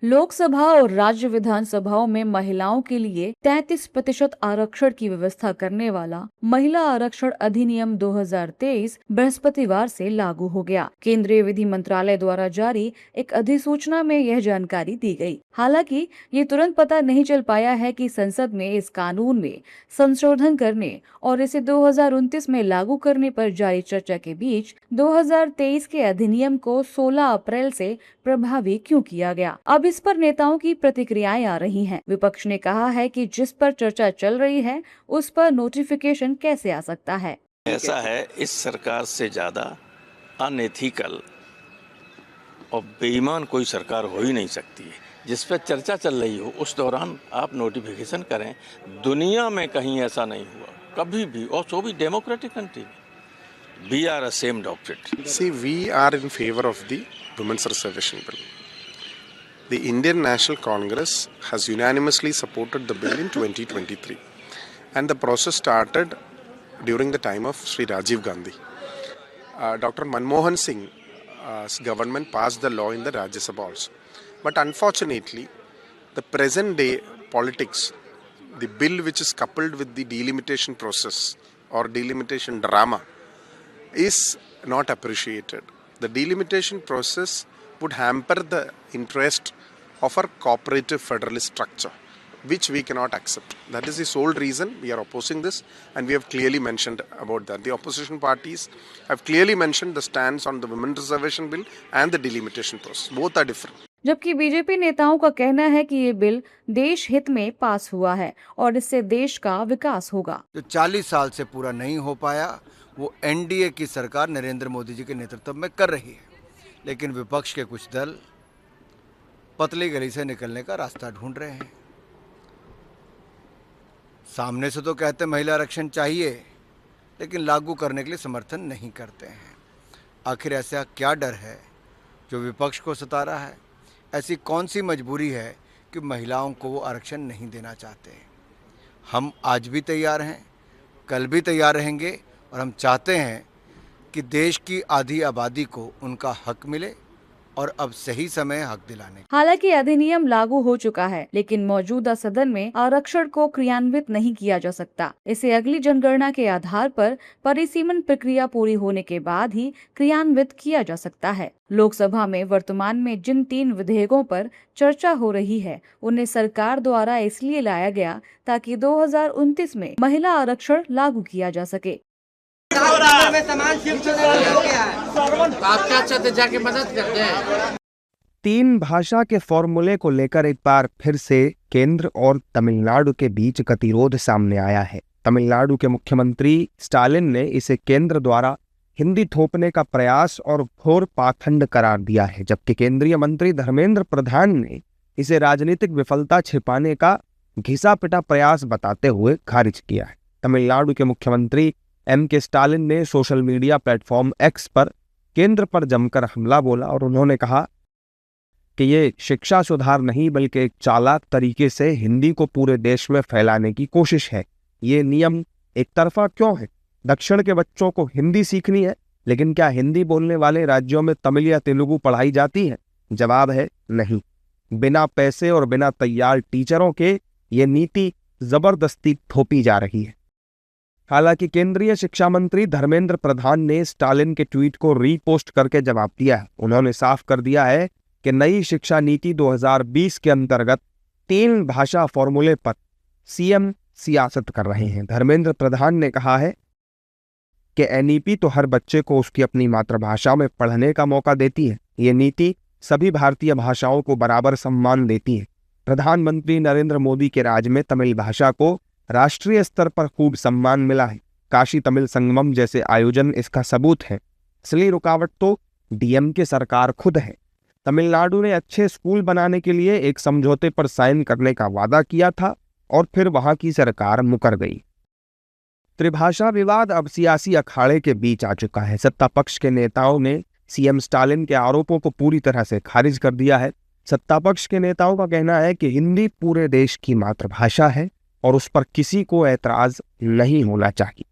लोकसभा और राज्य विधानसभाओं में महिलाओं के लिए 33% आरक्षण की व्यवस्था करने वाला महिला आरक्षण अधिनियम 2023 बृहस्पतिवार से लागू हो गया। केंद्रीय विधि मंत्रालय द्वारा जारी एक अधिसूचना में यह जानकारी दी गई। हालांकि ये तुरंत पता नहीं चल पाया है कि संसद में इस कानून में संशोधन करने और इसे 2029 में लागू करने पर जारी चर्चा के बीच 2023 के अधिनियम को 16 अप्रैल से प्रभावी क्यों किया गया। अब इस पर नेताओं की प्रतिक्रियाएं आ रही हैं। विपक्ष ने कहा है कि जिस पर चर्चा चल रही है उस पर नोटिफिकेशन कैसे आ सकता है। ऐसा है, इस सरकार से ज्यादा अनएथिकल और बेईमान कोई सरकार हो ही नहीं सकती है। जिस पर चर्चा चल रही हो उस दौरान आप नोटिफिकेशन करें। दुनिया में कहीं ऐसा नहीं हुआ कभी भी, और सो भी democratic country. We are ashamed of it. See, we are in favor of the Women's Reservation Bill. The Indian National Congress has unanimously supported the bill in 2023, and the process started during the time of Sri Rajiv Gandhi. Dr. Manmohan Singh's government passed the law in the Rajya Sabha also. But unfortunately, the present day politics, the bill which is coupled with the delimitation process or delimitation drama, is not appreciated. The delimitation process would hamper the interest of our cooperative federalist structure, which we cannot accept. That is the sole reason we are opposing this, and we have clearly mentioned about that. The opposition parties have clearly mentioned the stance on the Women's Reservation Bill and the delimitation process. Both are different. जबकि BJP नेताओं का कहना है कि ये bill देश हित में पास हुआ है और इससे देश का विकास होगा। जो 40 साल से पूरा नहीं हो पाया वो एनडीए की सरकार नरेंद्र मोदी जी के नेतृत्व में कर रही है, लेकिन विपक्ष के कुछ दल पतली गली से निकलने का रास्ता ढूंढ रहे हैं। सामने से तो कहते महिला आरक्षण चाहिए, लेकिन लागू करने के लिए समर्थन नहीं करते हैं। आखिर ऐसा क्या डर है जो विपक्ष को सता रहा है? ऐसी कौन सी मजबूरी है कि महिलाओं को वो आरक्षण नहीं देना चाहते? हम आज भी तैयार हैं, कल भी तैयार रहेंगे, और हम चाहते हैं कि देश की आधी आबादी को उनका हक मिले और अब सही समय हक दिलाने। हालांकि अधिनियम लागू हो चुका है, लेकिन मौजूदा सदन में आरक्षण को क्रियान्वित नहीं किया जा सकता। इसे अगली जनगणना के आधार पर परिसीमन प्रक्रिया पूरी होने के बाद ही क्रियान्वित किया जा सकता है। लोकसभा में वर्तमान में जिन 3 विधेयकों पर चर्चा हो रही है उन्हें सरकार द्वारा इसलिए लाया गया ताकि 2029 में महिला आरक्षण लागू किया जा सके। आप क्या चाहते जाके मदद करते हैं? 3 भाषा के फॉर्मूले को लेकर एक बार फिर से केंद्र और तमिलनाडु के बीच गतिरोध सामने आया है। तमिलनाडु के मुख्यमंत्री स्टालिन ने इसे केंद्र द्वारा हिंदी थोपने का प्रयास और घोर पाखंड करार दिया है, जबकि केंद्रीय मंत्री धर्मेंद्र प्रधान ने इसे राजनीतिक विफलता छिपाने का घिसा पिटा प्रयास बताते हुए खारिज किया है। तमिलनाडु के मुख्यमंत्री के स्टालिन ने सोशल मीडिया प्लेटफॉर्म एक्स पर केंद्र पर जमकर हमला बोला और उन्होंने कहा कि ये शिक्षा सुधार नहीं बल्कि एक चालाक तरीके से हिंदी को पूरे देश में फैलाने की कोशिश है। ये नियम एक तरफा क्यों है? दक्षिण के बच्चों को हिंदी सीखनी है, लेकिन क्या हिंदी बोलने वाले राज्यों में तमिल या तेलुगु पढ़ाई जाती है? जवाब है नहीं। बिना पैसे और बिना तैयार टीचरों के ये नीति जबरदस्ती थोपी जा रही है। हालांकि केंद्रीय शिक्षा मंत्री धर्मेंद्र प्रधान ने स्टालिन के ट्वीट को रीपोस्ट करके जवाब दिया है। उन्होंने साफ कर दिया है कि नई शिक्षा नीति 2020 के अंतर्गत 3 भाषा फॉर्मूले पर सीएम सियासत कर रहे हैं। धर्मेंद्र प्रधान ने कहा है कि एनईपी तो हर बच्चे को उसकी अपनी मातृभाषा में पढ़ने का मौका देती है। ये नीति सभी भारतीय भाषाओं को बराबर सम्मान देती है। प्रधानमंत्री नरेंद्र मोदी के राज में तमिल भाषा को राष्ट्रीय स्तर पर खूब सम्मान मिला है। काशी तमिल संगमम जैसे आयोजन इसका सबूत है। असली रुकावट तो डीएमके सरकार खुद है। तमिलनाडु ने अच्छे स्कूल बनाने के लिए एक समझौते पर साइन करने का वादा किया था और फिर वहां की सरकार मुकर गई। त्रिभाषा विवाद अब सियासी अखाड़े के बीच आ चुका है। सत्ता पक्ष के नेताओं ने सीएम स्टालिन के आरोपों को पूरी तरह से खारिज कर दिया है। सत्ता पक्ष के नेताओं का कहना है कि हिंदी पूरे देश की मातृभाषा है और उस पर किसी को ऐतराज नहीं होना चाहिए।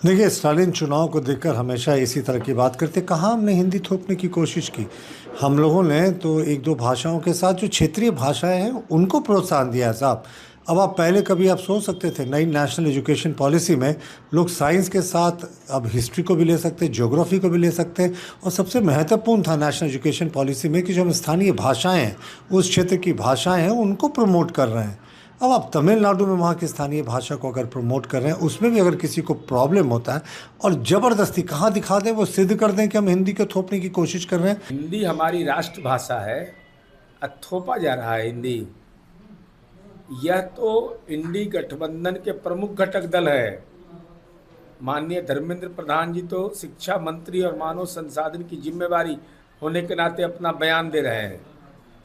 देखिए, स्टालिन चुनाव को देखकर हमेशा इसी तरह की बात करते। कहाँ हमने हिंदी थोपने की कोशिश की? हम लोगों ने तो एक दो भाषाओं के साथ जो क्षेत्रीय भाषाएं हैं उनको प्रोत्साहन दिया है साहब। अब आप पहले कभी आप सोच सकते थे नई नेशनल एजुकेशन पॉलिसी में लोग साइंस के साथ अब हिस्ट्री को भी ले सकते, ज्योग्राफी को भी ले सकते, और सबसे महत्वपूर्ण था नेशनल एजुकेशन पॉलिसी में कि जो हम स्थानीय भाषाएं हैं, उस क्षेत्र की भाषाएं हैं, उनको प्रमोट कर रहे हैं। अब आप तमिलनाडु में वहाँ की स्थानीय भाषा को अगर प्रमोट कर रहे हैं, उसमें भी अगर किसी को प्रॉब्लम होता है और ज़बरदस्ती कहाँ दिखा दें, वो सिद्ध कर दें कि हम हिंदी को थोपने की कोशिश कर रहे हैं। हिंदी हमारी राष्ट्रभाषा है, थोपा जा रहा है हिंदी। यह तो इंडी गठबंधन के प्रमुख घटक दल है। माननीय धर्मेंद्र प्रधान जी तो शिक्षा मंत्री और मानव संसाधन की जिम्मेवारी होने के नाते अपना बयान दे रहे हैं।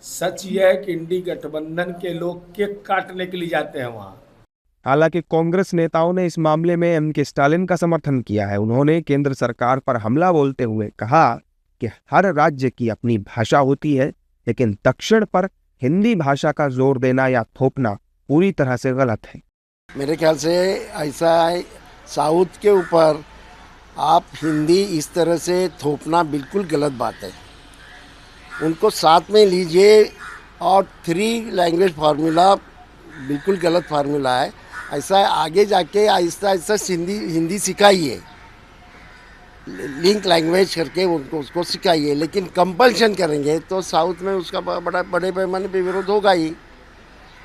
सच यह है कि इंडी गठबंधन के लोग केक काटने के लिए जाते हैं वहाँ। हालांकि कांग्रेस नेताओं ने इस मामले में एम के स्टालिन का समर्थन किया है। उन्होंने केंद्र सरकार पर हमला बोलते हुए कहा कि हर राज्य की अपनी भाषा होती है, लेकिन दक्षिण पर हिंदी भाषा का जोर देना या थोपना पूरी तरह से गलत है। मेरे ख्याल से ऐसा है, साउथ के ऊपर आप हिंदी इस तरह से थोपना बिल्कुल गलत बात है। उनको साथ में लीजिए, और 3 लैंग्वेज फार्मूला बिल्कुल गलत फार्मूला है। ऐसा है, आगे जाके आहिस्ता आहिस्ता हिंदी सिखाइए, लिंक लैंग्वेज करके उनको उसको सिखाइए, लेकिन कंपल्शन करेंगे तो साउथ में उसका बड़े पैमाने पे विरोध होगा ही।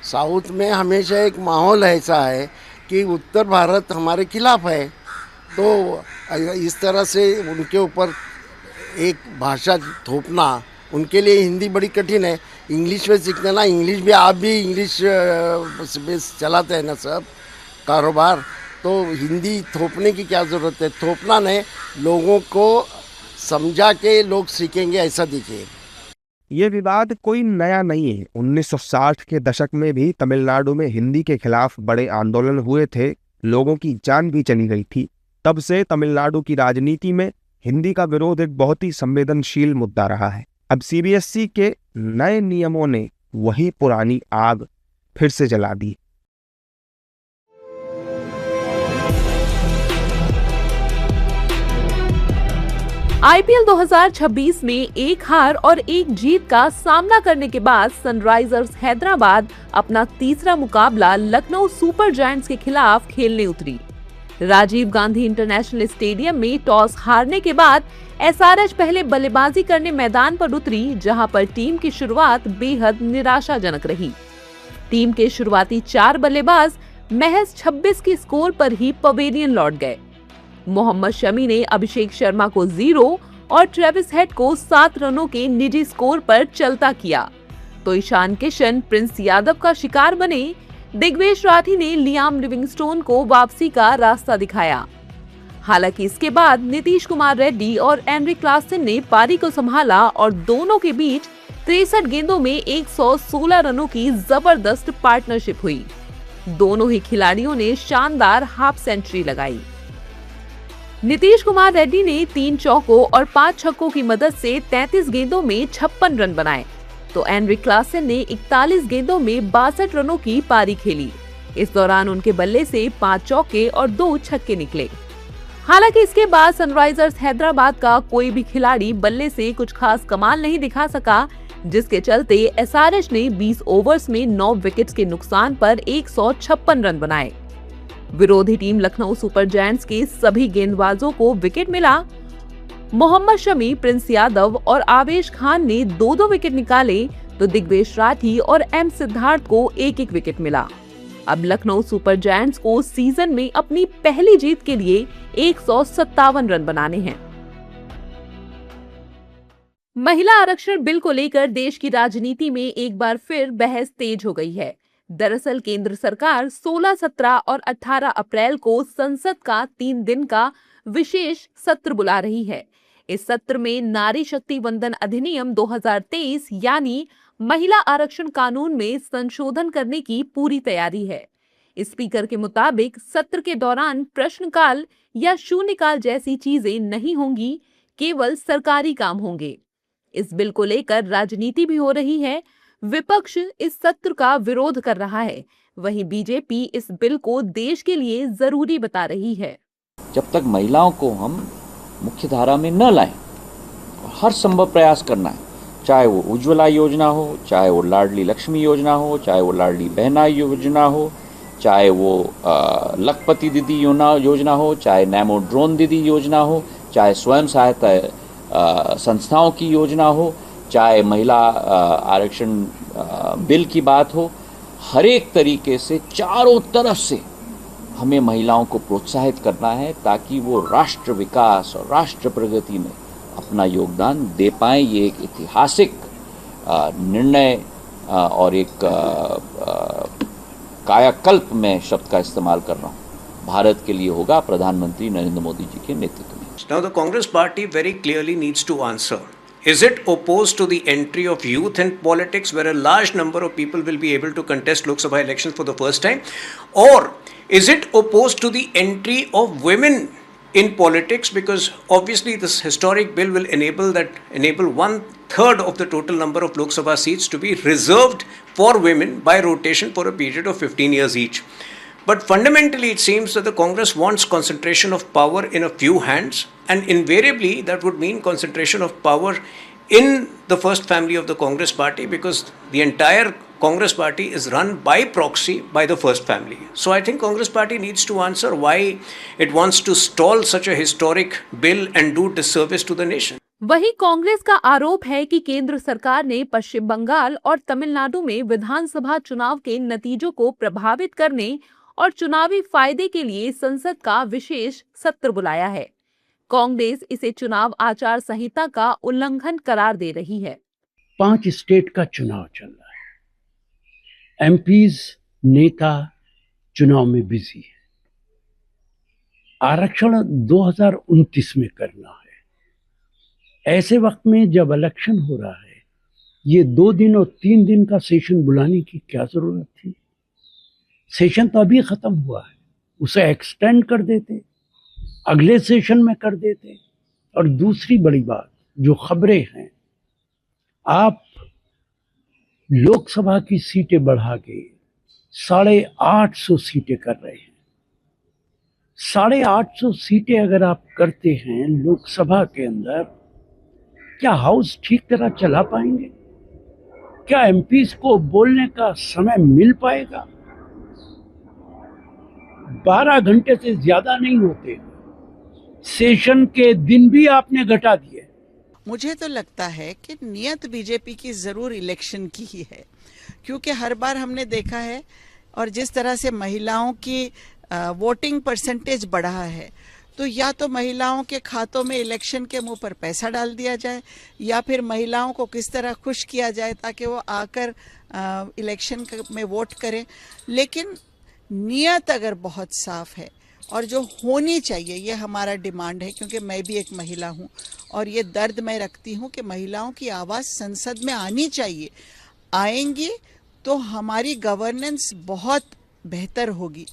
साउथ में हमेशा एक माहौल ऐसा है कि उत्तर भारत हमारे खिलाफ है, तो इस तरह से उनके ऊपर एक भाषा थोपना, उनके लिए हिंदी बड़ी कठिन है। इंग्लिश में सीखना ना, इंग्लिश भी आप भी इंग्लिश बेस चलाते हैं ना सब कारोबार, तो हिंदी थोपने की क्या ज़रूरत है। थोपना नहीं, लोगों को समझा के लोग सीखेंगे, ऐसा दिखे। ये विवाद कोई नया नहीं है। 1960 के दशक में भी तमिलनाडु में हिंदी के खिलाफ बड़े आंदोलन हुए थे, लोगों की जान भी चली गई थी। तब से तमिलनाडु की राजनीति में हिंदी का विरोध एक बहुत ही संवेदनशील मुद्दा रहा है। अब सीबीएसई के नए नियमों ने वही पुरानी आग फिर से जला दी। आईपीएल 2026 में एक हार और एक जीत का सामना करने के बाद सनराइजर्स हैदराबाद अपना तीसरा मुकाबला लखनऊ सुपर जायंट्स के खिलाफ खेलने उतरी। राजीव गांधी इंटरनेशनल स्टेडियम में टॉस हारने के बाद एसआरएच पहले बल्लेबाजी करने मैदान पर उतरी, जहां पर टीम की शुरुआत बेहद निराशाजनक रही। टीम के शुरुआती 4 बल्लेबाज महज 26 के स्कोर पर ही पवेलियन लौट गए। मोहम्मद शमी ने अभिषेक शर्मा को 0 और ट्रेविस हेड को 7 रनों के निजी स्कोर पर चलता किया, तो ईशान किशन प्रिंस यादव का शिकार बने। दिग्वेश राठी ने लियाम लिविंगस्टोन को वापसी का रास्ता दिखाया। हालांकि इसके बाद नीतीश कुमार रेड्डी और एनरिक क्लासन ने पारी को संभाला और दोनों के बीच 63 गेंदों में 116 रनों की जबरदस्त पार्टनरशिप हुई। दोनों ही खिलाड़ियों ने शानदार हाफ सेंचुरी लगाई। नीतीश कुमार रेड्डी ने 3 चौकों और 5 छक्कों की मदद से 33 गेंदों में 56 रन बनाए, तो एनरिक क्लासन ने 41 गेंदों में 62 रनों की पारी खेली। इस दौरान उनके बल्ले से 5 चौके और 2 छक्के निकले। हालांकि इसके बाद सनराइजर्स हैदराबाद का कोई भी खिलाड़ी बल्ले से कुछ खास कमाल नहीं दिखा सका, जिसके चलते एसआरएच ने 20 ओवर्स में 9 विकेट्स के नुकसान पर 156 रन बनाए। विरोधी टीम लखनऊ सुपर जायंट्स के सभी गेंदबाजों को विकेट मिला। मोहम्मद शमी, प्रिंस यादव और आवेश खान ने 2-2 विकेट निकाले, तो दिग्वेश राठी और एम सिद्धार्थ को 1-1 विकेट मिला। अब लखनऊ सुपर जायंट्स को सीजन में अपनी पहली जीत के लिए 157 रन बनाने हैं। महिला आरक्षण बिल को लेकर देश की राजनीति में एक बार फिर बहस तेज हो गई है। दरअसल केंद्र सरकार 16, 17 और 18 अप्रैल को संसद का 3 दिन का विशेष सत्र बुला रही है। इस सत्र में नारी शक्ति वंदन अधिनियम 2023 यानी महिला आरक्षण कानून में संशोधन करने की पूरी तैयारी है। स्पीकर के मुताबिक सत्र के दौरान प्रश्नकाल या शून्यकाल जैसी चीजें नहीं होंगी, केवल सरकारी काम होंगे। इस बिल को लेकर राजनीति भी हो रही है। विपक्ष इस सत्र का विरोध कर रहा है, वहीं बीजेपी इस बिल को देश के लिए जरूरी बता रही है। जब तक महिलाओं को हम मुख्य धारा में न लाएं, हर संभव प्रयास करना है, चाहे वो उज्ज्वला योजना हो, चाहे वो लाडली लक्ष्मी योजना हो, चाहे वो लाडली बहना योजना हो, चाहे वो लखपति दीदी योजना हो, चाहे नैमो ड्रोन दीदी योजना हो, चाहे स्वयं सहायता संस्थाओं की योजना हो, चाहे महिला आरक्षण बिल की बात हो, हर एक तरीके से चारों तरफ से हमें महिलाओं को प्रोत्साहित करना है ताकि वो राष्ट्र विकास और राष्ट्र प्रगति में अपना योगदान दे पाएं। ये एक ऐतिहासिक निर्णय और एक कायाकल्प में शब्द का इस्तेमाल कर रहा हूँ, भारत के लिए होगा प्रधानमंत्री नरेंद्र मोदी जी के नेतृत्व में। Now the Congress party very clearly needs to answer. Is it opposed to the entry of youth in politics where a large number of people will be able to contest Lok Sabha elections for the first time? Or is it opposed to the entry of women in politics, because obviously this historic bill will enable 1/3 of the total number of Lok Sabha seats to be reserved for women by rotation for a period of 15 years each. But fundamentally it seems that the Congress wants concentration of power in a few hands, and invariably that would mean concentration of power in the first family of the Congress party, because the entire Congress party is run by proxy by the first family. So I think Congress party needs to answer why it wants to stall such a historic bill and do disservice to the nation. वहीं कांग्रेस का आरोप है कि केंद्र सरकार ने पश्चिम बंगाल और तमिलनाडु में विधानसभा चुनाव के नतीजों को प्रभावित करने और चुनावी फायदे के लिए संसद का विशेष सत्र बुलाया है। कांग्रेस इसे चुनाव आचार संहिता का उल्लंघन करार दे रही है। 5 स्टेट का चुनाव चल रहा है, एमपीज नेता चुनाव में बिजी है, आरक्षण 2029 में करना है। ऐसे वक्त में जब इलेक्शन हो रहा है, ये 2 दिन और 3 दिन का सेशन बुलाने की क्या जरूरत थी? सेशन तो अभी खत्म हुआ है, उसे एक्सटेंड कर देते, अगले सेशन में कर देते। और दूसरी बड़ी बात, जो खबरें हैं, आप लोकसभा की सीटें बढ़ा के 850 सीटें कर रहे हैं। 850 सीटें अगर आप करते हैं लोकसभा के अंदर, क्या हाउस ठीक तरह चला पाएंगे? क्या एमपीज को बोलने का समय मिल पाएगा? 12 घंटे से ज्यादा नहीं होते, सेशन के दिन भी आपने घटा दिए। मुझे तो लगता है कि नियत बीजेपी की जरूर इलेक्शन की ही है, क्योंकि हर बार हमने देखा है, और जिस तरह से महिलाओं की वोटिंग परसेंटेज बढ़ा है, तो या तो महिलाओं के खातों में इलेक्शन के मुंह पर पैसा डाल दिया जाए, या फिर महिलाओं को किस तरह खुश किया जाए ताकि वो आकर इलेक्शन में वोट करें। लेकिन नियत अगर बहुत साफ है और जो होनी चाहिए, ये हमारा डिमांड है, क्योंकि मैं भी एक महिला हूँ और ये दर्द मैं रखती हूँ कि महिलाओं की आवाज़ संसद में आनी चाहिए। आएंगी तो हमारी गवर्नेंस बहुत बेहतर होगी।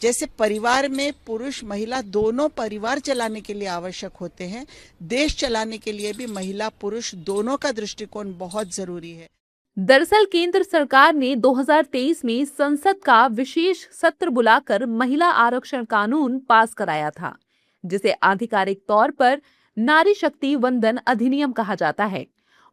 जैसे परिवार में पुरुष महिला दोनों परिवार चलाने के लिए आवश्यक होते हैं, देश चलाने के लिए भी महिला पुरुष दोनों का दृष्टिकोण बहुत जरूरी है। दरअसल केंद्र सरकार ने 2023 में संसद का विशेष सत्र बुलाकर महिला आरक्षण कानून पास कराया था, जिसे आधिकारिक तौर पर नारी शक्ति वंदन अधिनियम कहा जाता है।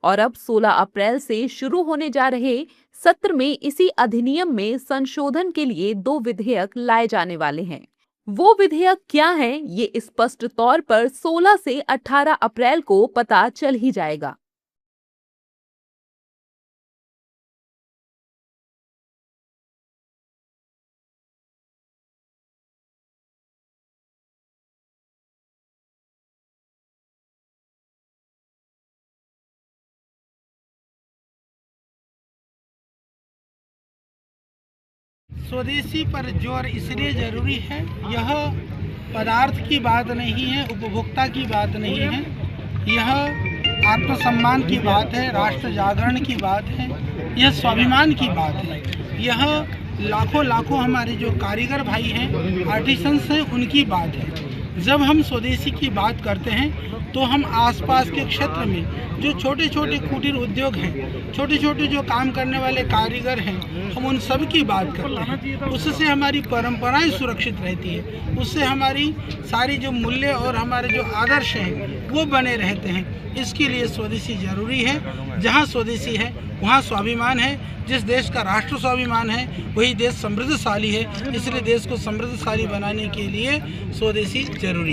और अब 16 अप्रैल से शुरू होने जा रहे सत्र में इसी अधिनियम में संशोधन के लिए 2 विधेयक लाए जाने वाले हैं। वो विधेयक क्या हैं, ये स्पष्ट तौर पर 16 से 18 अप्रैल को पता चल ही जाएगा। स्वदेशी पर जोर इसलिए जरूरी है, यह पदार्थ की बात नहीं है, उपभोक्ता की बात नहीं है, यह आत्मसम्मान की बात है, राष्ट्र जागरण की बात है, यह स्वाभिमान की बात है, यह लाखों हमारे जो कारीगर भाई हैं, आर्टिसंस हैं, उनकी बात है। जब हम स्वदेशी की बात करते हैं तो हम आसपास के क्षेत्र में जो छोटे छोटे कुटीर उद्योग हैं, छोटे छोटे जो काम करने वाले कारीगर हैं, हम उन सब की बात करते हैं। उससे हमारी परंपराएं सुरक्षित रहती है, उससे हमारी सारी जो मूल्य और हमारे जो आदर्श हैं वो बने रहते हैं। इसके लिए स्वदेशी जरूरी है। जहाँ स्वदेशी है वहाँ स्वाभिमान है। जिस देश का राष्ट्र स्वाभिमान है वही देश समृद्धशाली है। इसलिए देश को समृद्धशाली बनाने के लिए स्वदेशी जरूरी है।